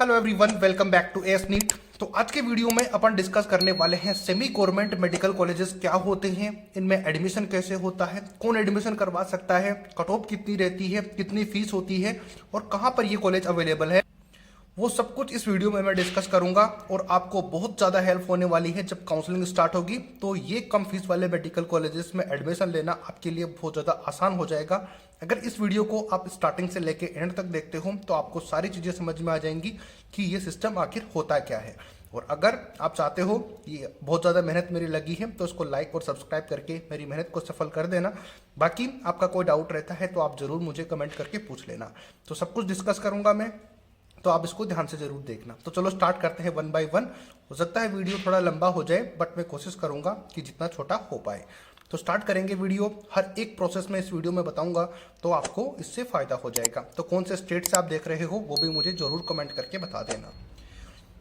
Hello everyone, welcome back to ace NEET. तो आज के वीडियो में अपन डिस्कस करने वाले हैं सेमी गवर्नमेंट मेडिकल कॉलेजेस क्या होते हैं, इनमें एडमिशन कैसे होता है, कौन एडमिशन करवा सकता है, कट ऑफ कितनी रहती है, कितनी फीस होती है और कहाँ पर ये कॉलेज अवेलेबल है, वो सब कुछ इस वीडियो में मैं डिस्कस करूंगा। और आपको बहुत ज़्यादा हेल्प होने वाली है जब काउंसलिंग स्टार्ट होगी, तो ये कम फीस वाले मेडिकल कॉलेजेस में एडमिशन लेना आपके लिए बहुत ज़्यादा आसान हो जाएगा। अगर इस वीडियो को आप स्टार्टिंग से लेके एंड तक देखते हो तो आपको सारी चीज़ें समझ में आ जाएंगी कि ये सिस्टम आखिर होता क्या है। और अगर आप चाहते हो, ये बहुत ज़्यादा मेहनत मेरी लगी है, तो इसको लाइक और सब्सक्राइब करके मेरी मेहनत को सफल कर देना। बाकी आपका कोई डाउट रहता है तो आप ज़रूर मुझे कमेंट करके पूछ लेना। तो सब कुछ डिस्कस करूंगा मैं, तो आप इसको ध्यान से जरूर देखना। तो चलो स्टार्ट करते हैं वन बाय वन। हो सकता है वीडियो थोड़ा लंबा हो जाए, बट मैं कोशिश करूंगा कि जितना छोटा हो पाए। तो स्टार्ट करेंगे वीडियो। हर एक प्रोसेस में इस वीडियो में बताऊंगा, तो आपको इससे फायदा हो जाएगा। तो कौन से स्टेट से आप देख रहे हो वो भी मुझे जरूर कमेंट करके बता देना।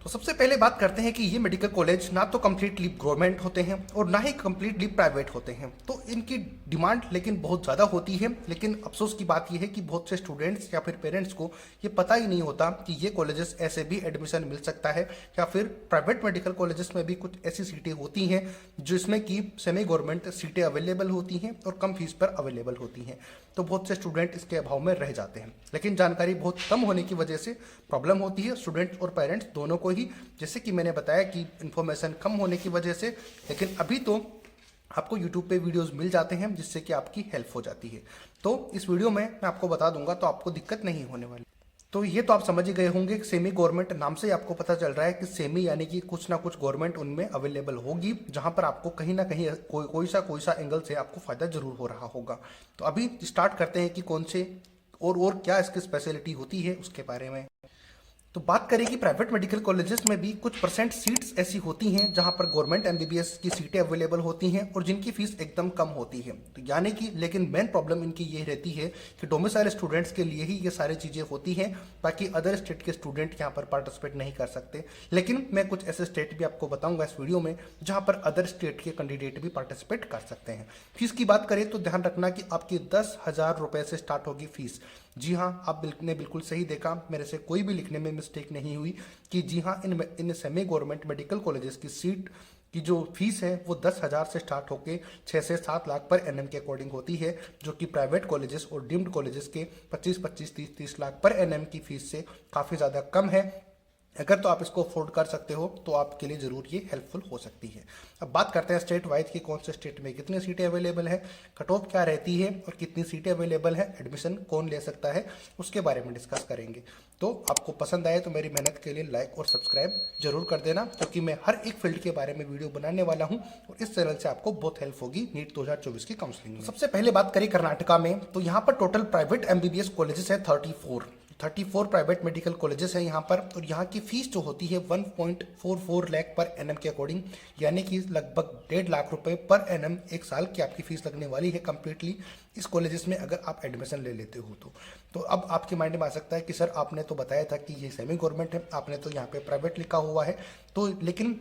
तो सबसे पहले बात करते हैं कि ये मेडिकल कॉलेज ना तो कम्प्लीटली गवर्नमेंट होते हैं और ना ही कम्प्लीटली प्राइवेट होते हैं। तो इनकी डिमांड लेकिन बहुत ज़्यादा होती है। लेकिन अफसोस की बात यह है कि बहुत से स्टूडेंट्स या फिर पेरेंट्स को ये पता ही नहीं होता कि ये कॉलेजेस ऐसे भी एडमिशन मिल सकता है, या फिर प्राइवेट मेडिकल कॉलेजेस में भी कुछ ऐसी सीटें होती हैं जिसमें कि सेमी गवर्नमेंट सीटें अवेलेबल होती हैं और कम फीस पर अवेलेबल होती हैं। तो बहुत से स्टूडेंट इसके अभाव में रह जाते हैं। लेकिन जानकारी बहुत कम होने की वजह से प्रॉब्लम होती है स्टूडेंट्स और पेरेंट्स दोनों को ही। जैसे कि मैंने बताया कि इन्फॉर्मेशन कम होने की वजह से, लेकिन अभी तो आपको यूट्यूब पे वीडियोस मिल जाते हैं जिससे कि आपकी हेल्प हो जाती है। तो इस वीडियो में मैं आपको बता दूंगा, तो आपको दिक्कत नहीं होने वाली। तो ये तो आप समझ ही गए होंगे, सेमी गवर्नमेंट नाम से ही आपको पता चल रहा है कि सेमी यानी कि कुछ ना कुछ गवर्नमेंट उनमें अवेलेबल होगी, जहां पर आपको कहीं ना कहीं कोई सा एंगल से आपको फायदा जरूर हो रहा होगा। तो अभी स्टार्ट करते हैं कि कौन से और क्या इसकी स्पेशलिटी होती है उसके बारे में। तो बात करें कि प्राइवेट मेडिकल कॉलेजेस में भी कुछ परसेंट सीट्स ऐसी होती हैं जहां पर गवर्नमेंट एमबीबीएस की सीटें अवेलेबल होती हैं और जिनकी फीस एकदम कम होती है। तो यानी कि लेकिन मेन प्रॉब्लम इनकी ये रहती है कि डोमिसाइल स्टूडेंट्स के लिए ही ये सारी चीज़ें होती हैं, बाकी अदर स्टेट के स्टूडेंट यहाँ पर पार्टिसिपेट नहीं कर सकते। लेकिन मैं कुछ ऐसे स्टेट भी आपको बताऊंगा इस वीडियो में जहाँ पर अदर स्टेट के कैंडिडेट भी पार्टिसिपेट कर सकते हैं। फीस की बात करें तो ध्यान रखना कि आपकी 10,000 रुपये से स्टार्ट होगी फीस। जी हाँ, आप ने बिल्कुल सही देखा, मेरे से कोई भी लिखने में मिस्टेक नहीं हुई कि जी हाँ, in semi government medical colleges की सीट की जो फीस है वो 10,000 से स्टार्ट होकर 6 से 7 लाख पर एनएम के अकॉर्डिंग होती है, जो कि प्राइवेट कॉलेजेस और डीम्ड कॉलेजेस के 25-25, 30-30 लाख पर एनएम की फीस से काफ़ी ज़्यादा कम है। अगर तो आप इसको अफोर्ड कर सकते हो तो आपके लिए ज़रूर ये हेल्पफुल हो सकती है। अब बात करते हैं स्टेट वाइज की कौन से स्टेट में कितनी सीटें अवेलेबल है, कट ऑफ क्या रहती है और कितनी सीटें अवेलेबल है, एडमिशन कौन ले सकता है, उसके बारे में डिस्कस करेंगे। तो आपको पसंद आए तो मेरी मेहनत के लिए लाइक और सब्सक्राइब जरूर कर देना, क्योंकि मैं हर एक फील्ड के बारे में वीडियो बनाने वाला हूँ और इस चैनल से आपको बहुत हेल्प होगी नीट 2024 की काउंसलिंग में। सबसे पहले बात करें कर्नाटका में, तो यहाँ पर टोटल प्राइवेट एमबीबीएस कॉलेजेस है 34 प्राइवेट मेडिकल कॉलेजेस हैं यहाँ पर। और यहाँ की फीस जो होती है 1.44 लाख पर एनएम के अकॉर्डिंग, यानी कि लगभग 1.5 लाख रुपए पर एनएम एक साल की आपकी फीस लगने वाली है कंप्लीटली इस कॉलेजेस में, अगर आप एडमिशन ले लेते हो तो अब आपके माइंड में आ सकता है कि सर आपने तो बताया था कि ये सेमी गवर्नमेंट है, आपने तो यहाँ पे प्राइवेट लिखा हुआ है। तो लेकिन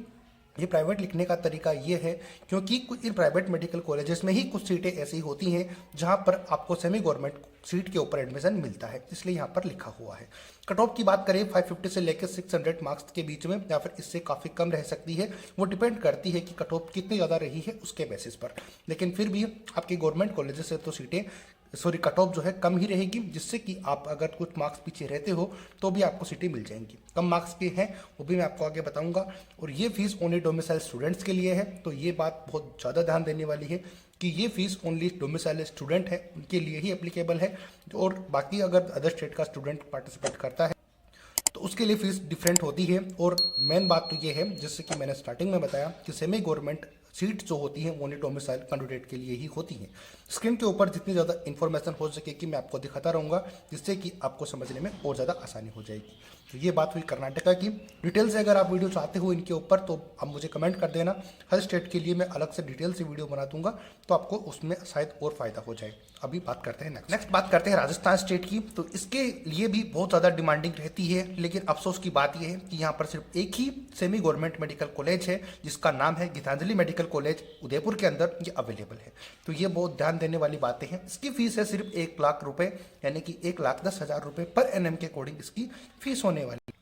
ये प्राइवेट लिखने का तरीका ये है क्योंकि कुछ इन प्राइवेट मेडिकल कॉलेजेस में ही कुछ सीटें ऐसी होती हैं जहां पर आपको सेमी गवर्नमेंट सीट के ऊपर एडमिशन मिलता है, इसलिए यहाँ पर लिखा हुआ है। कट ऑफ की बात करें 550 से लेकर 600 मार्क्स के बीच में, या फिर इससे काफ़ी कम रह सकती है, वो डिपेंड करती है कि कट ऑफ कितनी ज़्यादा रही है उसके बेसिस पर। लेकिन फिर भी आपके गवर्नमेंट कॉलेजेस से तो कट ऑफ जो है कम ही रहेगी, जिससे कि आप अगर कुछ मार्क्स पीछे रहते हो तो भी आपको सीटें मिल जाएंगी। कम मार्क्स के हैं वो भी मैं आपको आगे बताऊंगा। और ये फीस ओनली डोमिसाइल स्टूडेंट्स के लिए है, तो ये बात बहुत ज़्यादा ध्यान देने वाली है कि ये फीस ओनली डोमिसाइल स्टूडेंट है उनके लिए ही एप्लीकेबल है। और बाकी अगर अदर स्टेट का स्टूडेंट पार्टिसिपेट करता है तो उसके लिए फीस डिफरेंट होती है। और मेन बात तो ये है, जैसे कि मैंने स्टार्टिंग में बताया कि सेमी गवर्नमेंट सीट जो होती हैं ओनली डोमिसाइल कैंडिडेट के लिए ही होती हैं। स्क्रीन के ऊपर जितनी ज़्यादा इन्फॉर्मेशन हो सके कि मैं आपको दिखाता रहूँगा, जिससे कि आपको समझने में और ज़्यादा आसानी हो जाएगी। तो ये बात हुई कर्नाटका की। डिटेल से अगर आप वीडियो चाहते हो इनके ऊपर तो आप मुझे कमेंट कर देना, हर स्टेट के लिए मैं अलग से डिटेल से वीडियो बना दूंगा, तो आपको उसमें शायद और फायदा हो जाए। अभी बात करते हैं नेक्स्ट बात करते हैं राजस्थान स्टेट की। तो इसके लिए भी बहुत ज़्यादा डिमांडिंग रहती है, लेकिन अफसोस की बात यह है कि यहाँ पर सिर्फ एक ही सेमी गवर्नमेंट मेडिकल कॉलेज है जिसका नाम है गीतांजलि मेडिकल कॉलेज, उदयपुर के अंदर ये अवेलेबल है। तो ये बहुत ध्यान देने वाली बातें हैं। इसकी फीस है सिर्फ 1 लाख रुपए, यानी कि 1,10,000 रुपए पर एनएम के अकॉर्डिंग इसकी फीस होने वाली है।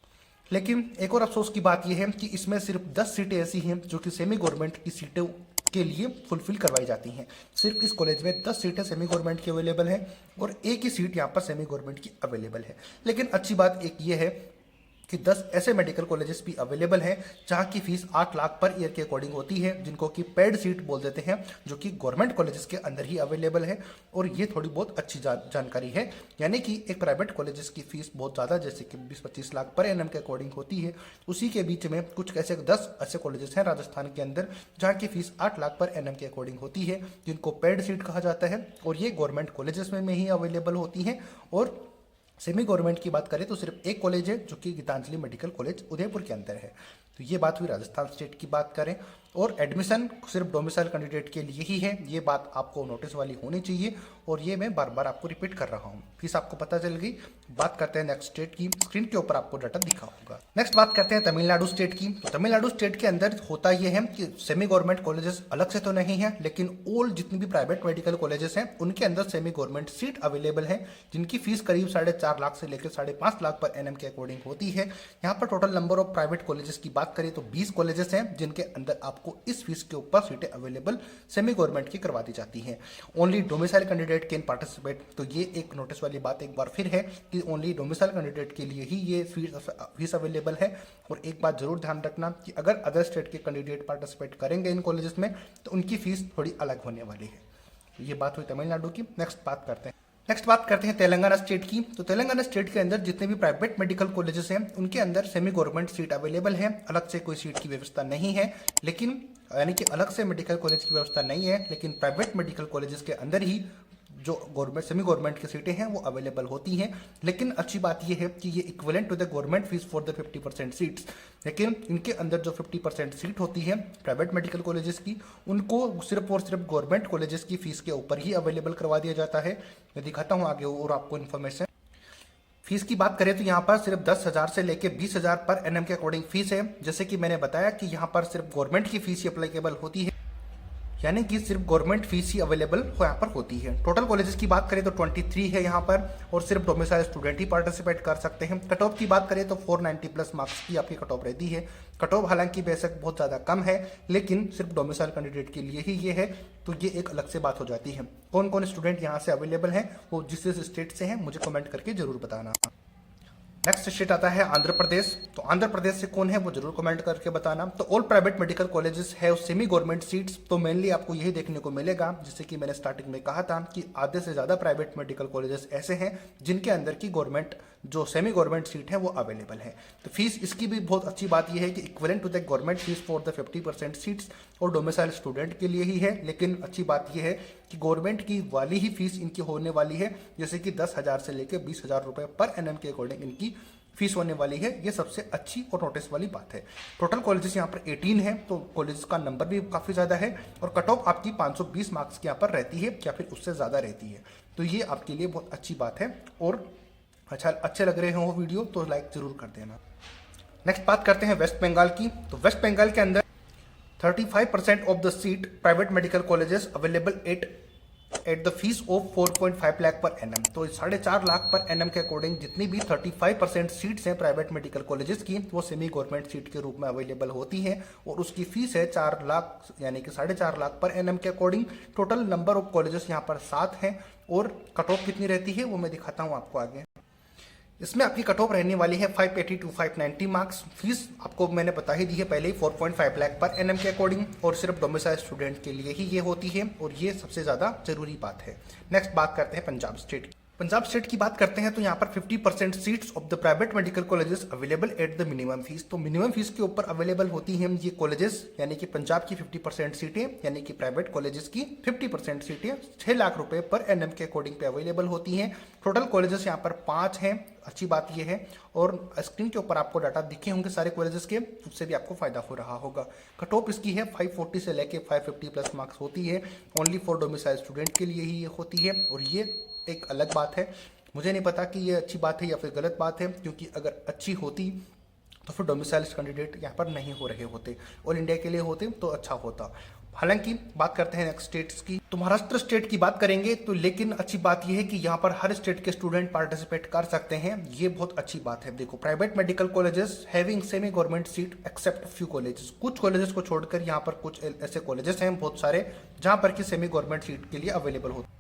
लेकिन एक और अफसोस की बात यह है कि इसमें सिर्फ 10 सीटें ऐसी हैं जो कि सेमी गवर्नमेंट की सीटों के लिए फुलफिल करवाई जाती हैं। सिर्फ इस कॉलेज में 10 सीटें सेमी गवर्नमेंट की अवेलेबल हैं और एक ही सीट यहाँ पर सेमी गवर्नमेंट की अवेलेबल है। लेकिन अच्छी बात एक ये है कि 10 ऐसे मेडिकल कॉलेजेस भी अवेलेबल हैं जहां की फीस 8 लाख पर ईयर के अकॉर्डिंग होती है, जिनको कि पेड सीट बोल देते हैं, जो कि गवर्नमेंट कॉलेजेस के अंदर ही अवेलेबल है। और ये थोड़ी बहुत अच्छी जानकारी है, यानी कि एक प्राइवेट कॉलेजेस की फीस बहुत ज़्यादा जैसे कि 20-25 लाख पर एनएम के अकॉर्डिंग होती है, उसी के बीच में कुछ ऐसे 10 ऐसे कॉलेजेस हैं राजस्थान के अंदर जहाँ की फीस 8 लाख पर एनएम के अकॉर्डिंग होती है, जिनको पेड सीट कहा जाता है और ये गवर्नमेंट कॉलेजेस में ही अवेलेबल होती हैं। और सेमी गवर्नमेंट की बात करें तो सिर्फ एक कॉलेज है जो कि गीतांजलि मेडिकल कॉलेज उदयपुर के अंदर है। तो ये बात हुई राजस्थान स्टेट की बात करें। और एडमिशन सिर्फ डोमिसाइल कैंडिडेट के लिए ही है, ये बात आपको नोटिस वाली होनी चाहिए और ये मैं बार बार आपको रिपीट कर रहा हूँ। फीस आपको पता चल गई। बात करते हैं नेक्स्ट स्टेट की। स्क्रीन के ऊपर आपको डाटा दिखा होगा। नेक्स्ट बात करते हैं तमिलनाडु स्टेट की। तो तमिलनाडु स्टेट के अंदर होता यह है कि सेमी गवर्नमेंट कॉलेजेस अलग से तो नहीं है, लेकिन ऑल जितनी भी प्राइवेट मेडिकल कॉलेजेस हैं उनके अंदर सेमी गवर्नमेंट सीट अवेलेबल है, जिनकी फीस करीब 4.5 लाख से लेकर 5.5 लाख पर एनएम के अकॉर्डिंग होती है। यहाँ पर total number of private colleges की बात करें तो 20 कॉलेजेस हैं जिनके अंदर आपको इस फीस के ऊपर सीटें अवेलेबल सेमी गवर्नमेंट की करवा दी जाती हैं। Only domicile candidate can participate. तो ये एक नोटिस वाली बात एक बार फिर है कि ओनली डोमिसाइल कैंडिडेट के लिए ही ये फीस अवेलेबल है। और एक बात जरूर ध्यान रखना कि अगर अदर स्टेट के कैंडिडेट पार्टिसिपेट करेंगे इन कॉलेजेस में तो उनकी फीस थोड़ी अलग होने वाली है। तो ये बात हुई तमिलनाडु की। नेक्स्ट बात करते हैं तेलंगाना स्टेट की। तो तेलंगाना स्टेट के अंदर जितने भी प्राइवेट मेडिकल कॉलेजेस हैं उनके अंदर सेमी गवर्नमेंट सीट अवेलेबल है। अलग से कोई सीट की व्यवस्था नहीं है, लेकिन यानी कि अलग से मेडिकल कॉलेज की व्यवस्था नहीं है, लेकिन प्राइवेट मेडिकल कॉलेजेस के अंदर ही जो गवर्नमेंट सेमी गवर्नमेंट की सीटें हैं वो अवेलेबल होती हैं। लेकिन अच्छी बात ये है कि ये equivalent to the government fees for the 50% seats. लेकिन इनके अंदर जो 50% सीट होती है प्राइवेट मेडिकल कॉलेजेस की, उनको सिर्फ और सिर्फ गवर्नमेंट कॉलेजेस की फीस के ऊपर ही अवेलेबल करवा दिया जाता है। मैं दिखाता हूँ आगे और आपको इन्फॉर्मेशन। फीस की बात करें तो यहाँ पर सिर्फ 10,000 से लेकर 20,000 पर एनएम के अकॉर्डिंग फीस है। जैसे कि मैंने बताया कि यहाँ पर सिर्फ गवर्नमेंट की फीस ही अप्लीकेबल होती है, यानी कि सिर्फ गवर्नमेंट फीस ही अवेलेबल यहाँ पर होती है। टोटल कॉलेजेस की बात करें तो 23 है यहाँ पर और सिर्फ डोमिसाइल स्टूडेंट ही पार्टिसिपेट कर सकते हैं। कट ऑफ की बात करें तो 490 प्लस मार्क्स की आपकी कट ऑफ रहती है। कट ऑफ हालांकि बेशक बहुत ज़्यादा कम है, लेकिन सिर्फ डोमिसाइल कैंडिडेट के लिए ही ये है, तो ये एक अलग से बात हो जाती है। कौन कौन स्टूडेंट यहाँ से अवेलेबल हैं वो जिस स्टेट से हैं मुझे कमेंट करके जरूर बताना। नेक्स्ट स्टेट आता है आंध्र प्रदेश। तो आंध्र प्रदेश से कौन है वो जरूर कमेंट करके बताना। तो ऑल प्राइवेट मेडिकल कॉलेजेस है सेमी गवर्नमेंट सीट्स। तो मेनली आपको यही देखने को मिलेगा, जैसे कि मैंने स्टार्टिंग में कहा था कि आधे से ज़्यादा प्राइवेट मेडिकल कॉलेजेस ऐसे हैं जिनके अंदर की गवर्नमेंट जो सेमी गवर्नमेंट सीट है वो अवेलेबल है। तो फीस इसकी भी बहुत अच्छी बात यह है कि equivalent to the government fees for the 50% seats और डोमिसाइल स्टूडेंट के लिए ही है। लेकिन अच्छी बात यह है कि गवर्नमेंट की वाली ही फीस इनकी होने वाली है, जैसे कि 10,000 से लेकर 20,000 रुपये पर एनएम के अकॉर्डिंग इनकी फीस होने वाली है। ये सबसे अच्छी और नोटिस वाली बात है। टोटल कॉलेजेस यहाँ पर 18 है, तो कॉलेजेस का नंबर भी काफ़ी ज़्यादा है और कट ऑफ आपकी 520 मार्क्स की यहाँ पर रहती है या फिर उससे ज़्यादा रहती है। तो ये आपके लिए बहुत अच्छी बात है और अच्छे लग रहे हो वीडियो तो लाइक जरूर कर देना। नेक्स्ट बात करते हैं वेस्ट बंगाल की। तो वेस्ट बंगाल के अंदर 35% of the seat private medical colleges available at the fees of 4.5 lakh पर एनएम। तो 4.5 लाख पर एनएम के अकॉर्डिंग जितनी भी 35% सीट्स हैं प्राइवेट मेडिकल कॉलेजेस की वो सेमी गवर्नमेंट सीट के रूप में अवेलेबल होती हैं और उसकी फीस है 4 लाख यानी कि 4.5 लाख पर एनएम के according. Total number of colleges यहाँ पर 7 हैं और कट ऑफ कितनी रहती है वो मैं दिखाता हूँ आपको आगे। इसमें आपकी कट ऑफ रहने वाली है 580 to 590 मार्क्स। फीस आपको मैंने बता ही दी है पहले ही 4.5 लाख पर एनएम के अकॉर्डिंग और सिर्फ डोमिसाइल स्टूडेंट के लिए ही ये होती है और ये सबसे ज़्यादा जरूरी बात है। नेक्स्ट बात करते हैं पंजाब स्टेट की। पंजाब स्टेट की बात करते हैं तो यहाँ पर 50% seats of the private medical colleges available at the minimum fees. तो मिनिमम फीस के ऊपर अवेलेबल होती हैं ये कॉलेजेस, यानी कि पंजाब की 50% सीटें यानी कि प्राइवेट कॉलेजेस की 50% सीटें 6 लाख रुपए पर एनएम के अकॉर्डिंग पे अवेलेबल होती हैं। टोटल कॉलेजेस यहाँ पर 5 हैं। अच्छी बात यह है और स्क्रीन के ऊपर आपको डाटा दिखे होंगे सारे कॉलेजेस के, उससे भी आपको फायदा हो रहा होगा। कट ऑफ इसकी है 540 से लेके 550 प्लस मार्क्स होती है। ओनली फॉर डोमिसाइल स्टूडेंट के लिए ही ये होती है और ये एक अलग बात है। मुझे नहीं पता कि ये अच्छी बात है या फिर गलत बात है, क्योंकि अगर अच्छी होती तो फिर डोमिसाइल कैंडिडेट यहाँ पर नहीं हो रहे होते, ऑल इंडिया के लिए होते तो अच्छा होता। हालांकि बात करते हैं नेक्स्ट स्टेट्स की, तो महाराष्ट्र स्टेट की बात करेंगे तो लेकिन अच्छी बात यह है कि यहाँ पर हर स्टेट के स्टूडेंट पार्टिसिपेट कर सकते हैं, ये बहुत अच्छी बात है। देखो, private medical colleges having semi government seat except few colleges, कुछ कॉलेजेस को छोड़कर यहाँ पर कुछ ऐसे कॉलेजेस हैं बहुत सारे जहाँ पर कि सेमी गवर्नमेंट सीट के लिए अवेलेबल होती है।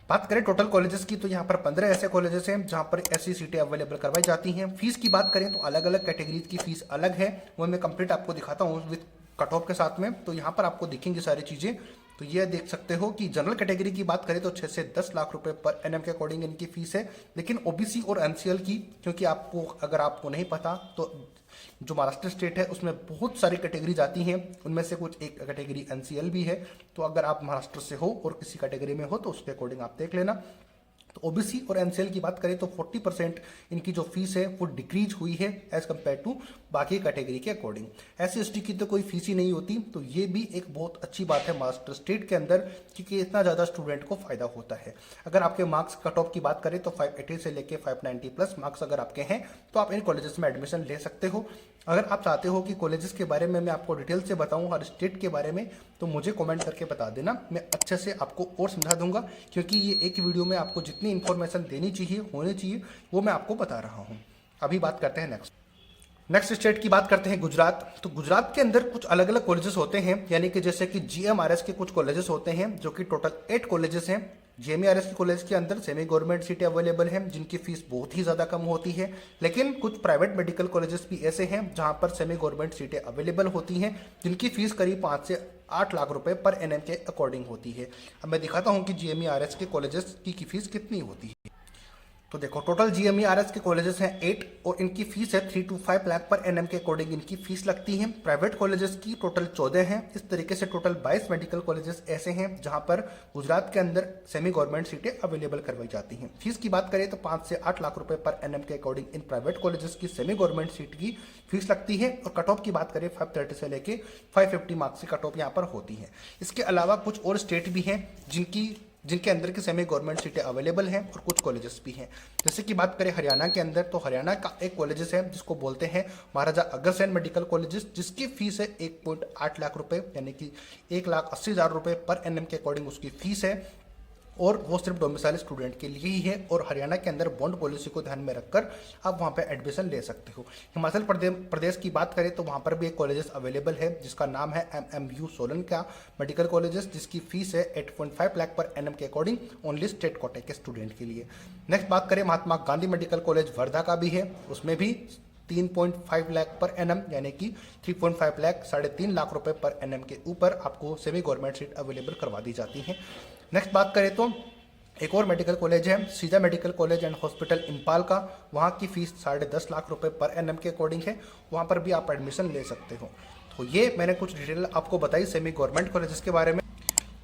बात करें टोटल कॉलेजेस की तो यहाँ पर 15 ऐसे कॉलेजेस हैं जहाँ पर ऐसी सीटें अवेलेबल करवाई जाती हैं। फीस की बात करें तो अलग अलग कैटेगरीज की फीस अलग है, वो मैं कंप्लीट आपको दिखाता हूँ विद कट ऑफ के साथ में। तो यहाँ पर आपको दिखेंगी सारी चीज़ें, तो ये देख सकते हो कि जनरल कैटेगरी की बात करें तो 6 से 10 लाख रुपए पर एनएम के अकॉर्डिंग इनकी फीस है। लेकिन ओबीसी और एनसीएल की, क्योंकि आपको अगर आपको नहीं पता तो जो महाराष्ट्र स्टेट है उसमें बहुत सारी कैटेगरीज आती हैं, उनमें से कुछ एक कैटेगरी एनसीएल भी है। तो अगर आप महाराष्ट्र से हो और किसी कैटेगरी में हो तो उसके अकॉर्डिंग आप देख लेना। तो ओबीसी और एनसीएल की बात करें तो 40% इनकी जो फीस है वो डिक्रीज हुई है एज कम्पेयर टू बाकी कैटेगरी के अकॉर्डिंग। एससी एसटी की तो कोई फीस ही नहीं होती, तो ये भी एक बहुत अच्छी बात है महाराष्ट्र स्टेट के अंदर, क्योंकि इतना ज़्यादा स्टूडेंट को फायदा होता है। अगर आपके मार्क्स कट ऑफ की बात करें तो 580 से लेके 590 प्लस मार्क्स अगर आपके हैं तो आप इन कॉलेजेस में एडमिशन ले सकते हो। अगर आप चाहते हो कि कॉलेजेस के बारे में मैं आपको डिटेल से बताऊं हर स्टेट के बारे में, तो मुझे कमेंट करके बता देना, मैं अच्छे से आपको और समझा दूंगा, क्योंकि ये एक वीडियो में आपको जितनी इन्फॉर्मेशन देनी चाहिए होनी चाहिए वो मैं आपको बता रहा हूँ। अभी बात करते हैं नेक्स्ट स्टेट की बात करते हैं गुजरात। तो गुजरात के अंदर कुछ अलग अलग कॉलेजेस होते हैं, यानी कि जैसे कि जीएमआरएस के कुछ कॉलेजेस होते हैं जो कि टोटल 8 कॉलेजेस हैं। जीएमआरएस के कॉलेज के अंदर सेमी गवर्नमेंट सीटें अवेलेबल हैं जिनकी फीस बहुत ही ज़्यादा कम होती है। लेकिन कुछ प्राइवेट मेडिकल कॉलेजेस भी ऐसे हैं जहां पर सेमी गवर्नमेंट सीटें अवेलेबल होती हैं जिनकी फीस करीब 5 से 8 लाख रुपए पर एनएम के अकॉर्डिंग होती है। अब मैं दिखाता हूं कि जीएमआरएस के कॉलेजेस की फीस कितनी होती है। तो देखो, टोटल जीएमआरएस के कॉलेजेस हैं 8 और इनकी फीस है 3 to 5 लाख पर एनएम के अकॉर्डिंग इनकी फीस लगती है। प्राइवेट कॉलेजेस की टोटल 14 हैं। इस तरीके से टोटल 22 मेडिकल कॉलेजेस ऐसे हैं जहां पर गुजरात के अंदर सेमी गवर्नमेंट सीटें अवेलेबल करवाई जाती हैं। फीस की बात करें तो 5 से 8 लाख रुपए पर एनएम के अकॉर्डिंग इन प्राइवेट कॉलेजेस की सेमी गवर्नमेंट सीट की फीस लगती है। और कट ऑफ की बात करें 530 से लेके 550 मार्क्स की कट ऑफ यहाँ पर होती है। इसके अलावा कुछ और स्टेट भी हैं जिनके अंदर की सेमी गवर्नमेंट सीटें अवेलेबल हैं और कुछ कॉलेजेस भी हैं। जैसे कि बात करें हरियाणा के अंदर, तो हरियाणा का एक कॉलेजेस है जिसको बोलते हैं महाराजा अग्रसेन मेडिकल कॉलेजेस, जिसकी फीस है 1.8 लाख रुपए, यानी कि 1,80,000 रुपए पर एनएम के अकॉर्डिंग उसकी फीस है। और वो सिर्फ डोमिसाइल स्टूडेंट के लिए ही है। और हरियाणा के अंदर बॉन्ड पॉलिसी को ध्यान में रखकर आप वहाँ पे एडमिशन ले सकते हो। हिमाचल प्रदेश की बात करें तो वहाँ पर भी एक कॉलेजेस अवेलेबल है जिसका नाम है MMU सोलन का मेडिकल कॉलेजेस, जिसकी फीस है 8.5 लाख पर एनएम के अकॉर्डिंग ओनली स्टेट कोटे के स्टूडेंट के लिए। नेक्स्ट बात करें महात्मा गांधी मेडिकल कॉलेज वर्धा का भी है, उसमें भी 3.5 लाख पर एनएम, यानी कि 3.5 लाख 3.5 लाख रुपए पर एनएम के ऊपर आपको सेमी गवर्नमेंट सीट अवेलेबल करवा दी जाती है। नेक्स्ट बात करें तो एक और मेडिकल कॉलेज है सीजा medical college and hospital Imphal का, वहाँ की फीस 10.5 लाख रुपए पर एनएम के अकॉर्डिंग है, वहाँ पर भी आप एडमिशन ले सकते हो। तो ये मैंने कुछ डिटेल आपको बताई सेमी गवर्नमेंट कॉलेजेस के बारे में।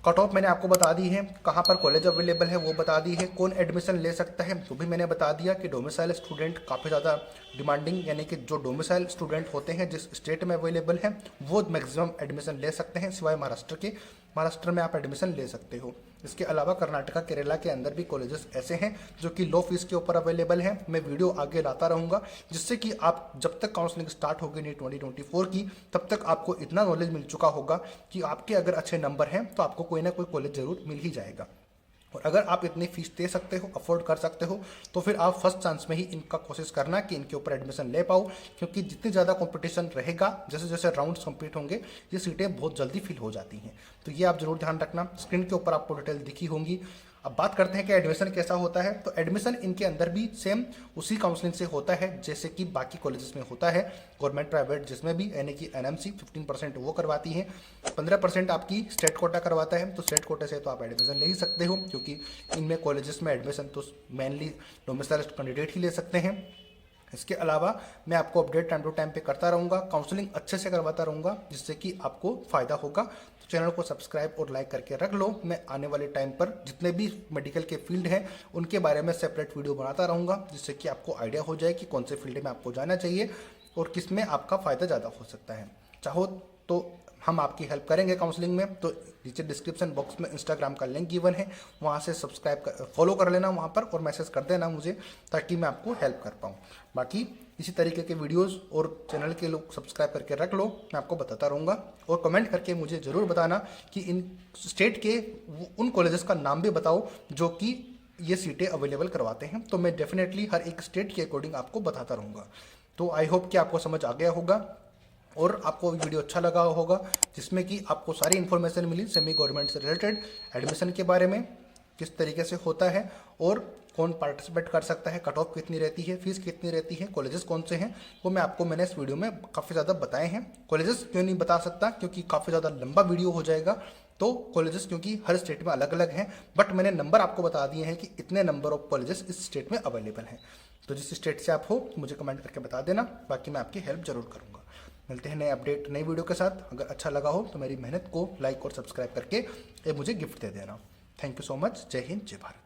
कट ऑफ मैंने आपको बता दी है, कहाँ पर कॉलेज अवेलेबल है वो बता दी है, कौन एडमिशन ले सकता है तो भी मैंने बता दिया कि डोमिसाइल स्टूडेंट काफ़ी ज़्यादा डिमांडिंग, यानी कि जो डोमिसाइल स्टूडेंट होते हैं जिस स्टेट में अवेलेबल है वो मैक्सिमम एडमिशन ले सकते हैं, सिवाय महाराष्ट्र के। महाराष्ट्र में आप एडमिशन ले सकते हो। इसके अलावा कर्नाटका केरला के अंदर भी कॉलेजेस ऐसे हैं जो कि लो फीस के ऊपर अवेलेबल हैं। मैं वीडियो आगे लाता रहूँगा जिससे कि आप जब तक काउंसलिंग स्टार्ट होगी नीट 2024 की, तब तक आपको इतना नॉलेज मिल चुका होगा कि आपके अगर अच्छे नंबर हैं तो आपको कोई ना कोई कॉलेज जरूर मिल ही जाएगा। और अगर आप इतनी फीस दे सकते हो, अफोर्ड कर सकते हो, तो फिर आप फर्स्ट चांस में ही इनका कोशिश करना कि इनके ऊपर एडमिशन ले पाओ, क्योंकि जितनी ज़्यादा कंपटीशन रहेगा, जैसे जैसे राउंड्स कंप्लीट होंगे, ये सीटें बहुत जल्दी फिल हो जाती हैं। तो ये आप जरूर ध्यान रखना। स्क्रीन के ऊपर आपको डिटेल दिखी होंगी। अब बात करते हैं कि एडमिशन कैसा होता है। तो एडमिशन इनके अंदर भी सेम उसी काउंसलिंग से होता है जैसे कि बाकी कॉलेजेस में होता है, गवर्नमेंट प्राइवेट जिसमें भी, यानी कि एनएमसी 15% वो करवाती है, 15% आपकी स्टेट कोटा करवाता है। तो स्टेट कोटे से तो आप एडमिशन ले ही सकते हो, क्योंकि इनमें कॉलेजेस में एडमिशन तो मेनली डोमिसाइल कैंडिडेट ही ले सकते हैं। इसके अलावा मैं आपको अपडेट टाइम टू टाइम पे करता रहूँगा, काउंसलिंग अच्छे से करवाता रहूँगा, जिससे कि आपको फ़ायदा होगा। तो चैनल को सब्सक्राइब और लाइक करके रख लो। मैं आने वाले टाइम पर जितने भी मेडिकल के फील्ड हैं उनके बारे में सेपरेट वीडियो बनाता रहूँगा, जिससे कि आपको आइडिया हो जाए कि कौन से फील्ड में आपको जाना चाहिए और किस में आपका फ़ायदा ज़्यादा हो सकता है। चाहो तो हम आपकी हेल्प करेंगे काउंसलिंग में। तो नीचे डिस्क्रिप्शन बॉक्स में इंस्टाग्राम का लिंक गिवन है, वहाँ से फॉलो कर लेना वहाँ पर और मैसेज कर देना मुझे, ताकि मैं आपको हेल्प कर पाऊँ। बाकी इसी तरीके के वीडियोस और चैनल के लोग सब्सक्राइब करके रख लो, मैं आपको बताता रहूँगा। और कमेंट करके मुझे ज़रूर बताना कि इन स्टेट के उन कॉलेजेस का नाम भी बताओ जो कि ये सीटें अवेलेबल करवाते हैं, तो मैं डेफिनेटली हर एक स्टेट के अकॉर्डिंग आपको बताता रहूँगा। तो आई होप कि आपको समझ आ गया होगा और आपको वीडियो अच्छा लगा होगा, जिसमें कि आपको सारी इन्फॉर्मेशन मिली सेमी गवर्नमेंट से रिलेटेड एडमिशन के बारे में, किस तरीके से होता है और कौन पार्टिसिपेट कर सकता है, कट ऑफ कितनी रहती है, फीस कितनी रहती है, कॉलेजेस कौन से हैं, वो मैंने इस वीडियो में काफ़ी ज़्यादा बताए हैं। कॉलेजेस क्यों नहीं बता सकता, क्योंकि काफ़ी ज़्यादा लंबा वीडियो हो जाएगा। तो कॉलेजेस क्योंकि हर स्टेट में अलग अलग हैं, बट मैंने नंबर आपको बता दिए हैं कि इतने नंबर ऑफ कॉलेजेस इस स्टेट में अवेलेबल हैं। तो जिस स्टेट से आप हो मुझे कमेंट करके बता देना, बाकी मैं आपकी हेल्प जरूर करूँगा। मिलते हैं नए अपडेट नई वीडियो के साथ। अगर अच्छा लगा हो तो मेरी मेहनत को लाइक और सब्सक्राइब करके मुझे गिफ्ट दे देना। Thank you so much. जय हिंद, जय भारत।